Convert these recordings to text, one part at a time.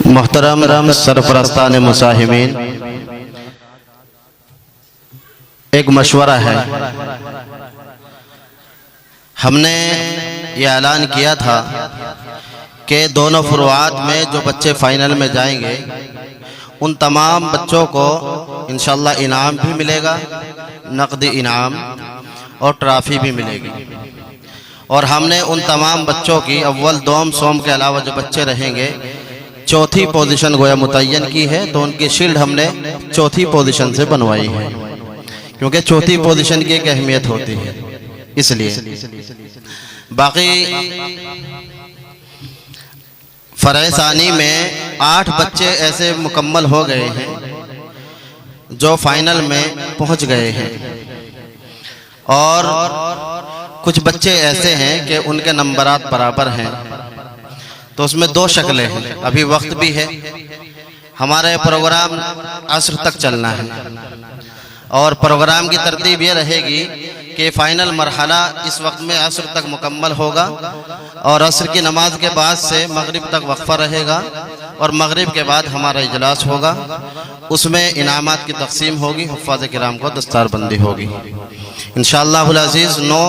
मोहतरम सरपरस्तान मुसाहिमीन, एक मशवरा है। हमने ये ऐलान किया था कि दोनों फुरुआत में जो बच्चे फाइनल में जाएंगे उन तमाम बच्चों को इंशाअल्लाह इनाम भी मिलेगा, नकदी इनाम और ट्रॉफी भी मिलेगी। और हमने उन तमाम बच्चों की अव्वल दोम सोम के अलावा जो बच्चे रहेंगे चौथी पोजीशन गोया मुतय्यन की है, तो उनकी शील्ड हमने चौथी पोजीशन से बनवाई है, क्योंकि चौथी पोजीशन की एक अहमियत होती है। इसलिए बाकी फरसानी में 8 बच्चे ऐसे मुकम्मल हो गए हैं जो फाइनल में पहुंच गए हैं, और कुछ बच्चे ऐसे हैं कि उनके नंबरात बराबर हैं। तो उसमें 2 शक्लें हैं। अभी वक्त भी है, हमारे प्रोग्राम असर तक चलना है, और प्रोग्राम की तरतीब ये रहेगी कि फ़ाइनल मरहला इस वक्त में असर तक मुकम्मल होगा, और असर की नमाज के बाद से मगरिब तक वक्फा रहेगा, और मगरिब के बाद हमारा इजलास होगा। उसमें इनामात की तकसीम होगी, हुफ़्फ़ाज़ किराम को दस्तारबंदी होगी। इंशाअल्लाहुल अज़ीज़ 9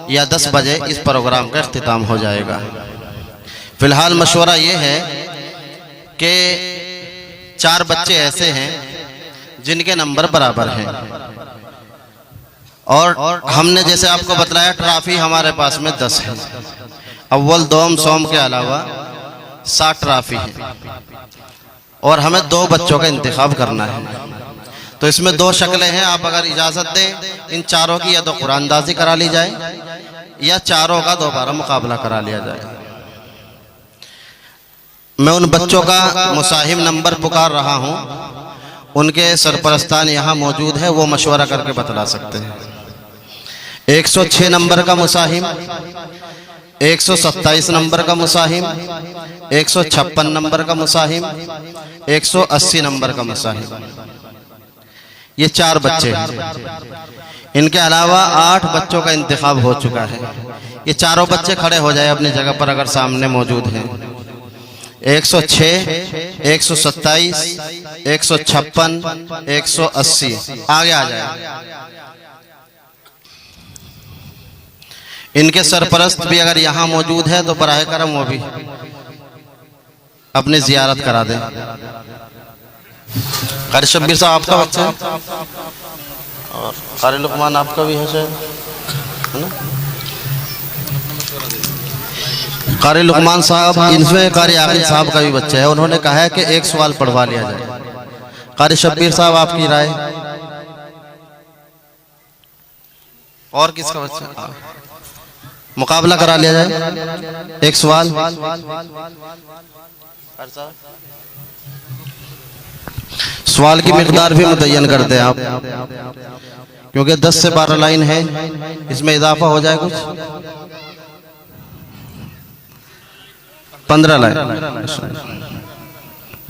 या 10 बजे इस प्रोग्राम का इख्तिताम हो जाएगा। फ़िलहाल मशवरा ये है कि 4 बच्चे ऐसे हैं जिनके नंबर बराबर हैं, और हमने जैसे आपको बतलाया ट्रॉफी हमारे पास में 10 है। अव्वल दोम सोम के अलावा 7 ट्रॉफी है, और हमें 2 बच्चों का इंतखाब करना है। तो इसमें 2 शक्लें हैं। आप अगर इजाज़त दें, इन चारों की या तो कुरानदाजी करा ली जाए या चारों का दोबारा मुकाबला करा लिया जाए। मैं उन बच्चों का मुसाहिम नंबर पुकार रहा हूं, उनके सरपरस्तान यहाँ मौजूद है, वो मशवरा करके बतला सकते हैं। 106 नंबर का मुसाहिम, 127 नंबर का मुसाहिम, 156 नंबर का मुसाहिम, 180 नंबर का मुसाहिम। ये 4 बच्चे हैं। इनके अलावा 8 बच्चों का इंतखाब हो चुका है। ये चारों बच्चे खड़े हो जाए अपनी जगह पर अगर सामने मौजूद हैं। 106, 127, 156, 180 आगे आ जाए। इनके सरपरस्त भी अगर यहाँ मौजूद है तो बराह करम वो भी अपनी जियारत करा दें। कारी शब्बीर साहब आपका बच्चा है, और कारी लुकमान आपका भी है शायद, है ना? कारी लुकमान साहब, इनमें कारी आकिल साहब का भी बच्चा है। उन्होंने कहा है कि एक सवाल पढ़वा लिया जाए। कारी शब्बीर साहब आपकी राय? और किसका बच्चा? मुकाबला करा लिया जाए, एक सवाल। सवाल की मिकदार भी मुतय्यन कर दें आप, क्योंकि 10 से 12 लाइन है, इसमें इजाफा हो जाए कुछ। 15 लाइन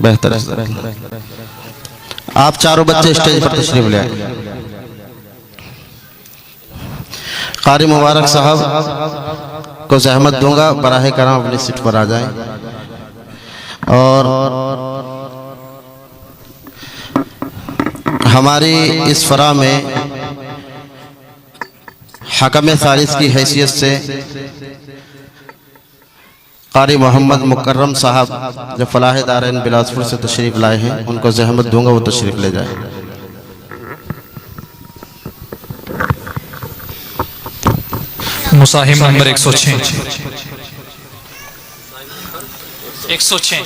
बेहतर है। आप चारों बच्चे स्टेज पर तशरीफ ले आए। कारी मुबारक साहब को जहमत दूंगा, बराह करम अपनी सीट पर आ जाएं। और हमारी इस फरा में हकम सालिस की हैसियत से कारी मोहम्मद मुकर्रम साहब जो फलाह दारैन बिलासपुर से तशरीफ लाए हैं, उनको जहमत दूंगा वो तशरीफ ले जाए। मुसाहिम नंबर 106। 106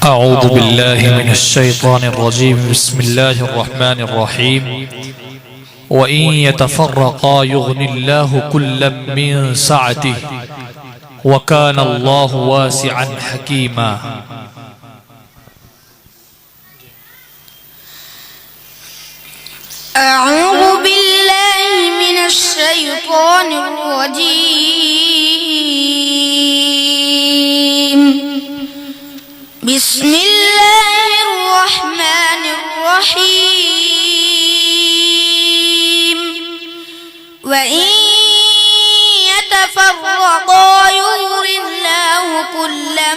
अऊज़ु बिल्लाहि मिनश शैतानिर रजीम, बिस्मिल्लाहिर रहमानिर रहीम। व इन यतफर्रक़ा युग़निल्लाहु कुल्लन मिन सअतिही व काना अल्लाहु वासिअन हकीमा। अऊज़ु बिल्लाहि मिनश शैतानिर रजीम, बिस्मिल्लाहिर रहमानिर रहीम। व इन يتفرقا يغني الله كلا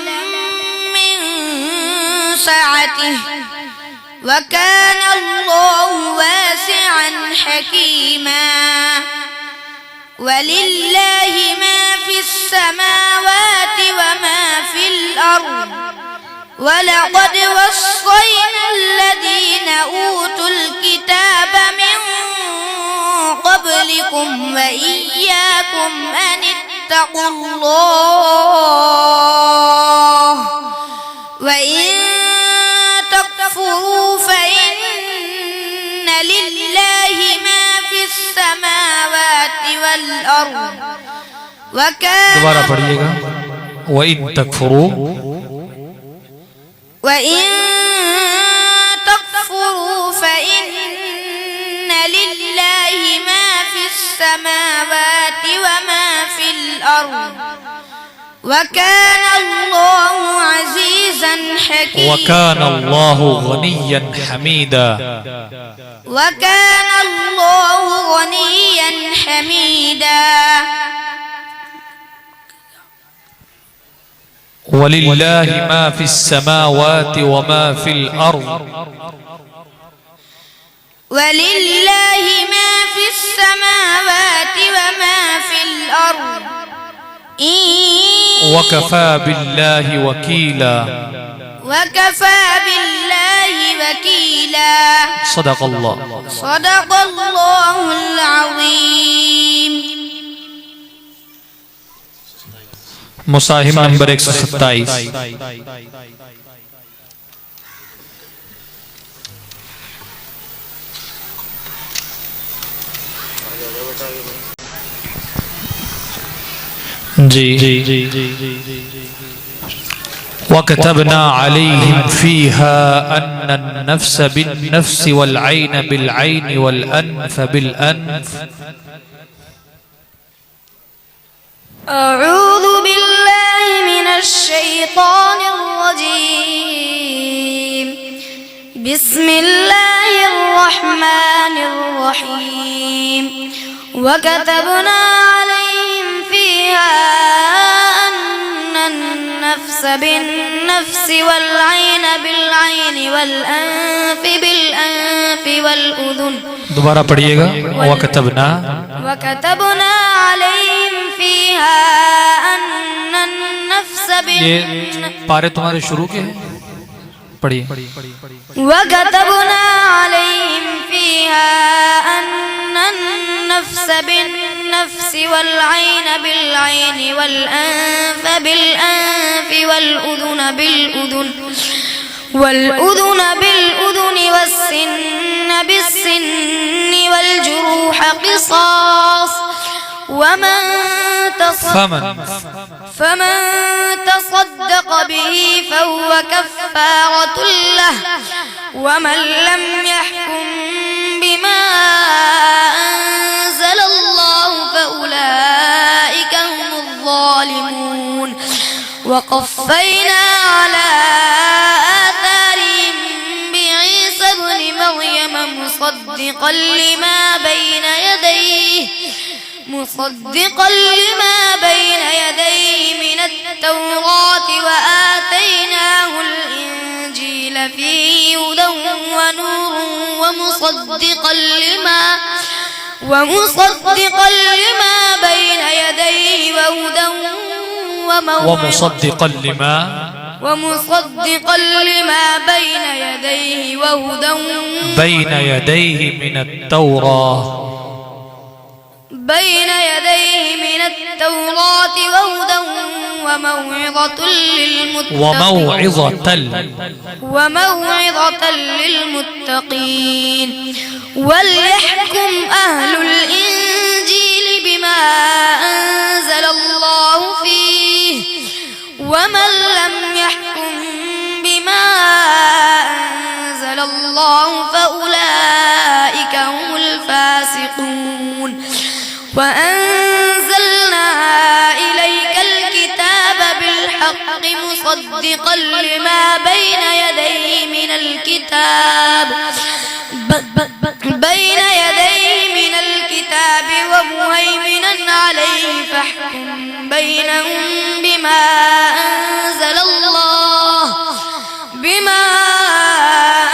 من سعته وكان الله واسعا حكيما ولله ما في السماوات وما في الأرض ولقد وصينا الذين أوتوا الكتاب من قبلكم وإياكم أن اتقوا الله وإن تكفروا فإن لله ما في السماوات والأرض وكان دوبارہ پڑھیے گا وَإِن تَكْفُرُوا فإن لله ما في السماوات وما في الأرض وكان الله عزيزا حكيما وَكَانَ اللَّهُ غَنِيًّا حَمِيدًا وكان الله غنيا حميدا وَلِلَّهِ مَا فِي السَّمَاوَاتِ وَمَا فِي الْأَرْضِ ولله ما في السماوات وما في الأرض وَكَفَى بِاللَّهِ وَكِيلًا وكفى بالله وكيلا صدق الله صدق الله العظيم مصاحب نمبر 127 جی وَكَتَبْنَا عَلَيْهِمْ فِيهَا أَنَّ النَّفْسَ بِالنَّفْسِ وَالْعَيْنَ بِالْعَيْنِ وَالْأَنْفَ بِالْأَنْفِ أعوذ بالله من الشيطان الرجيم بسم الله الرحمن الرحيم وكتبنا عليهم فيها أن النفس بالنفس والعين بالعين والأنف بالأنف والأذن دوبارہ پڑھیے گا وَكَتَبْنَا وكتبنا عليهم فيها أن النفس یہ پارے تمہارے شروع کے ہیں پڑھیے وكتبنا عليهم فيها أن النفس بالنفس والعين بالعين والأنف بالأنف والأذن بالأذن والسن بالسن والجروح قصاص فمن تصدق به فهو كفارة له ومن لم يحكم بما أنزل الله فأولئك هم الظالمون وقفينا على آثارهم بعيسى ابن مريم مصدقا لما بين يديه من التوراة وآتيناه الإنجيل فيه هدى ونور ومصدقا لما بين يديه ومصدقا لما بين يديه من التوراة وهدى وموعظة للمتقين وليحكم أهل الإنجيل بما أنزل الله فيه ومن لم يحكم بما أنزل الله فأولئك هم الفاسقون وأنزلنا إليك الكتاب بالحق مصدقا لما بين يديه من الكتاب ومهيمنا عليه فاحكم بما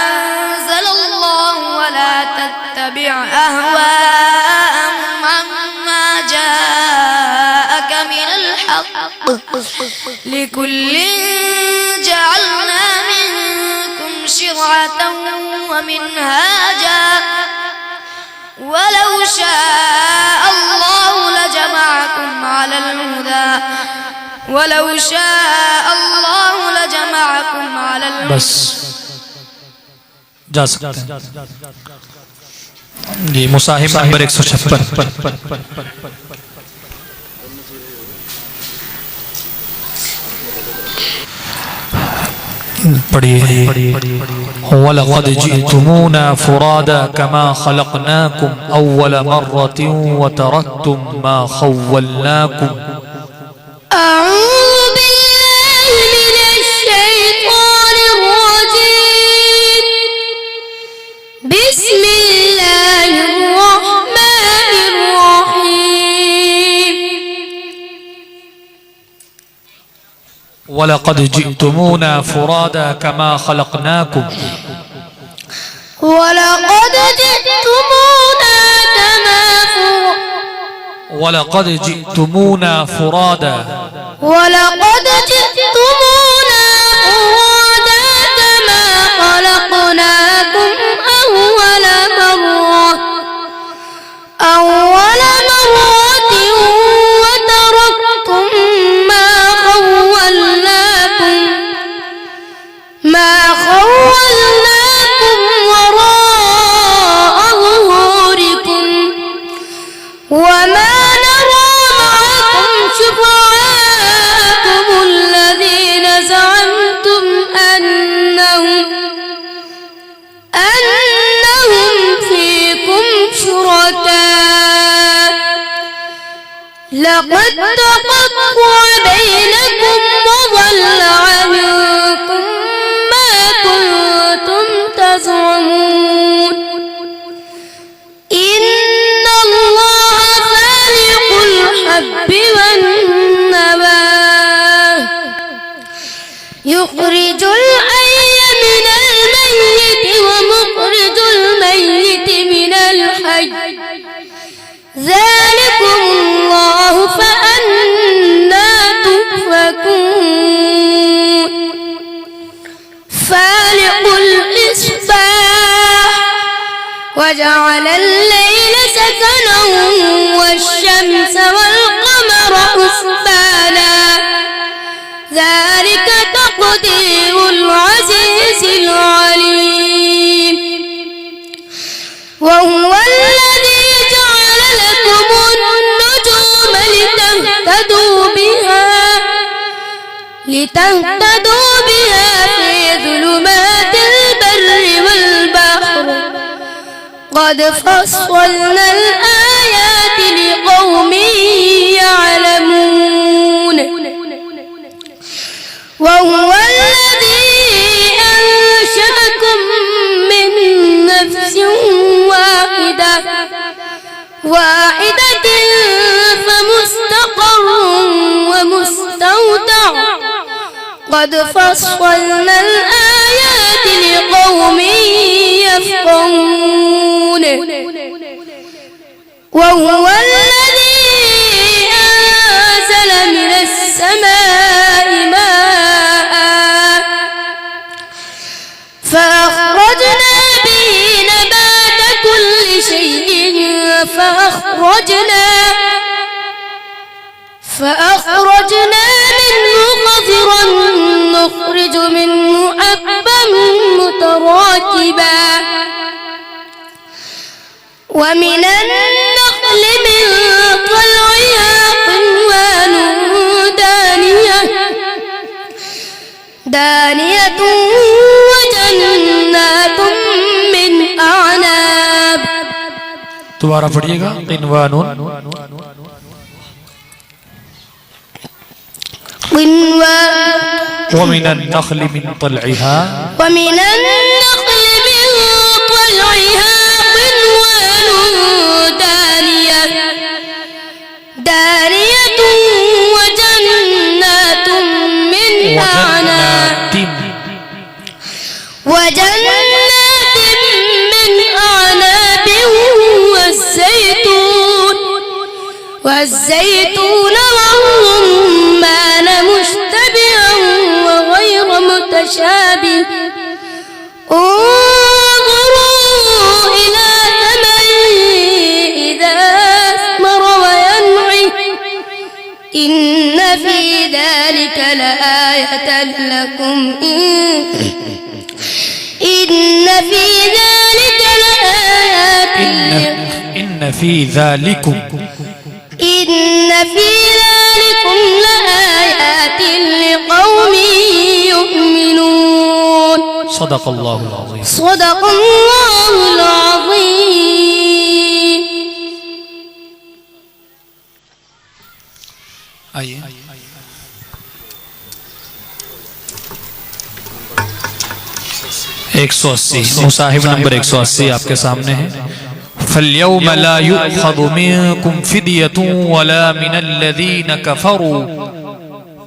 أنزل الله ولا تتبع أهواءهم عما جاءك من الحق لكل جعلنا منكم شرعة ومنهاجا ولو شاء الله لجمعكم على الهدى बस जा सकते हैं जी। मुसाहिब नंबर 156 पढ़िए। वलक़द जिअ्तुमूना फुरादा कमा खलक़नाकुम अव्वल मर्रतिन व तरक्तुम मा खव्वलनाकुम। بسم الله الرحمن الرحيم ولقد جئتمونا فرادا كما خلقناكم ولقد جئتمونا فرادا كما خلقناكم أول مرة وتركتم ما خولناكم وراء ظهوركم وما نرى معكم شفعاءكم الذين زعمتم أنهم فيكم شركاء لقد تقطع بينكم وضل عنكم ما كنتم تزعمون إن الله فالق الحب والنوى يخرج الحي من الميت ومخرج الميت من الحي ذلكم الله فأنى تؤفكون فالق الإصباح وجعل الليل سكنا والشمس والقمر حسبانا ذلك تقدير العزيز العليم وهو الذي جعل لكم النجوم لتهتدوا بها في ظلمات البر والبحر قد فصلنا الآيات لقوم يعلمون وهو الذي أنشأكم من نفس واحدة فمستقر ومستودع قد فصلنا الآيات لقوم يفقهون وهو الذي أنزل من السماء ماء فأخرجنا به نبات كل شيء فأخرجنا منه قذرا نخرج منه حبا متراكبا ومن النخل من طلعها قنوان دانية وجنات من أعناب दोबारा पढ़िएगा क़िनवानुन ومن النخل من طلعها قنوان دانية وجنات والزيتون والرمان مشتبها وغير متشابه انظروا إلى ثمره إذا أثمر وينعي إن في ذلك لآية لكم إن في ذلك لآيات إن في ذلكم لآيات لقوم يؤمنون. صدق الله العظيم. صدق الله العظيم. आइए 180 मुसाहिब नंबर 180 आपके सामने है। फल्यौम ला युअख़ज़ु मिनकुम फ़िद्यतुन वला मिनल्लज़ीन कफ़रू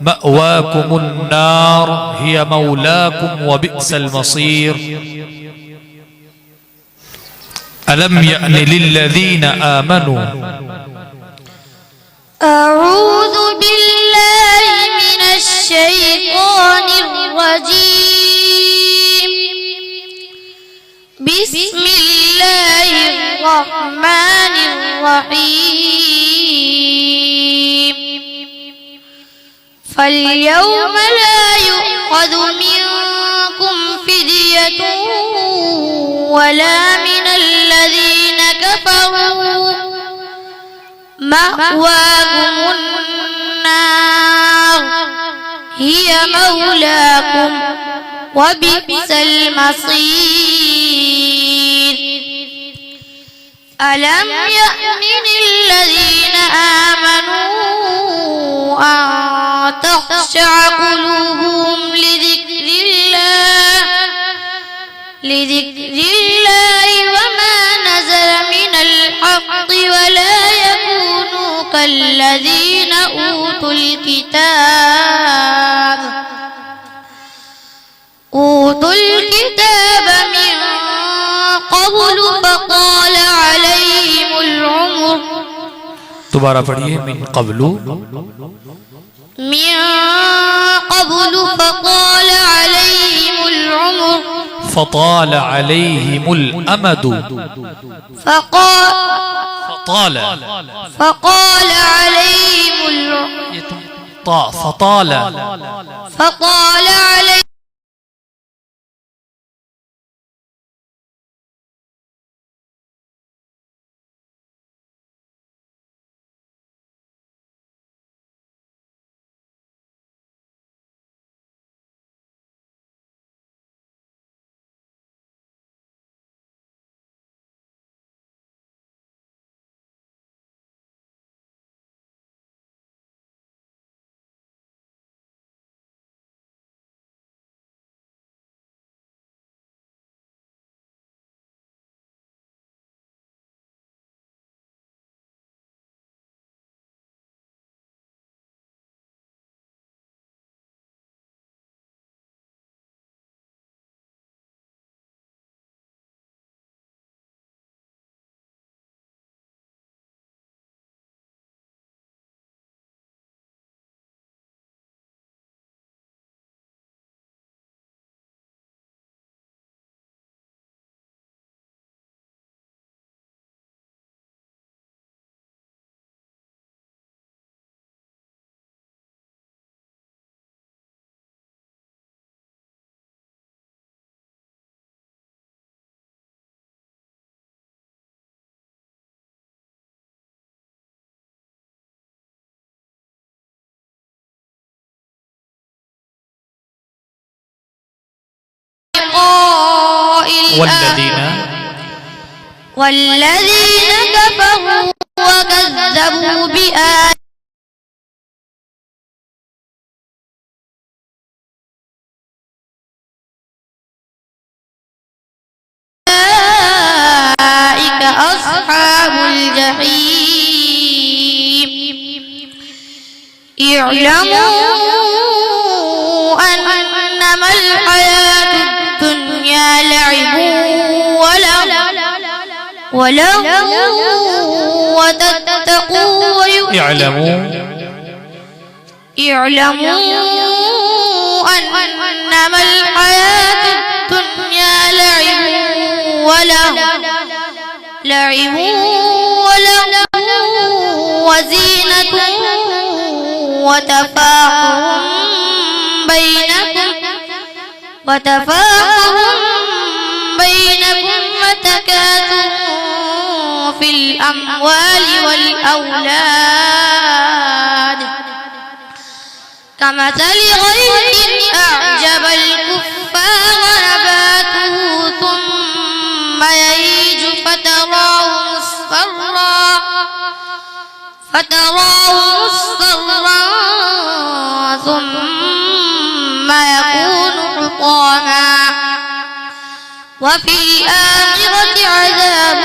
मअवाकुमुन नार हिय मौलाकुम व बि'सल मसीर। अलम यअनि लिल्लज़ीन आमनू। أعوذ بالله من الشيطان الرجيم. بسم الله الرحمن الرحيم. فاليوم لا يؤخذ منكم فدية ولا من الذين كفروا مأواكم النار هي مولاكم وبئس المصير. ألم يأن للذين آمنوا أن تخشع قلوبهم لذكر الله وما نزل من الحق ولا يكونوا كالذين أوتوا الكتاب من قبل فطال عليهم العمر. दोबारा पढ़िए मिन क़ब्लु فطال عليهم العمر فطال عليهم الأمد فقال عليهم فطال عليهم والذين كفروا وكذبوا بآياتنا أولئك أصحاب الجحيم. اعلموا أنما الحياة الدنيا لعب ولهو وتتقوا इअलमू अन्नमल हयातुद दुन्या लइबुन व ज़ीनतुन व तफ़ाख़ुरुन बैनकुम व तकाथुरुन फिल अम्वालि वल औलाद कमथलि ग़ैथिन अअजबल कुफ़्फ़ार नबातुहु थुम्मा यहीजु فتراه مصفرا ثم يكون حطاما وفي الآخرة عذاب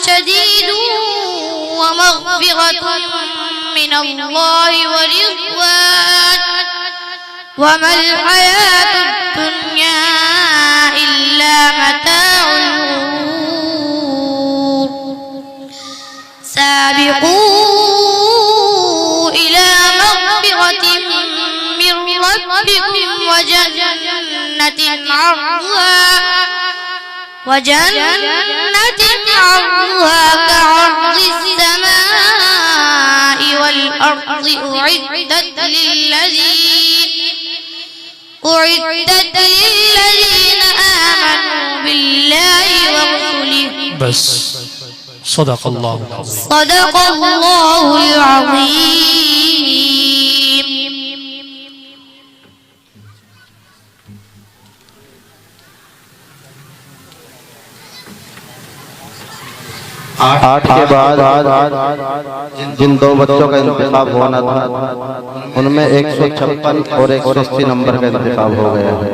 شديد ومغفرة من الله ورضوان وما الحياة الدنيا إلا متاع الغرور سابقوا إلى مغفرة من ربكم وجنة عرضها كعرض السماء والأرض أعدت للذين آمنوا بالله ورسله بس صدق الله العظيم صدق الله العظيم आठ के बाद जिन दो बच्चों का इंतखाब होना था उनमें 156 और 180 नंबर का इंतखाब हो गया है।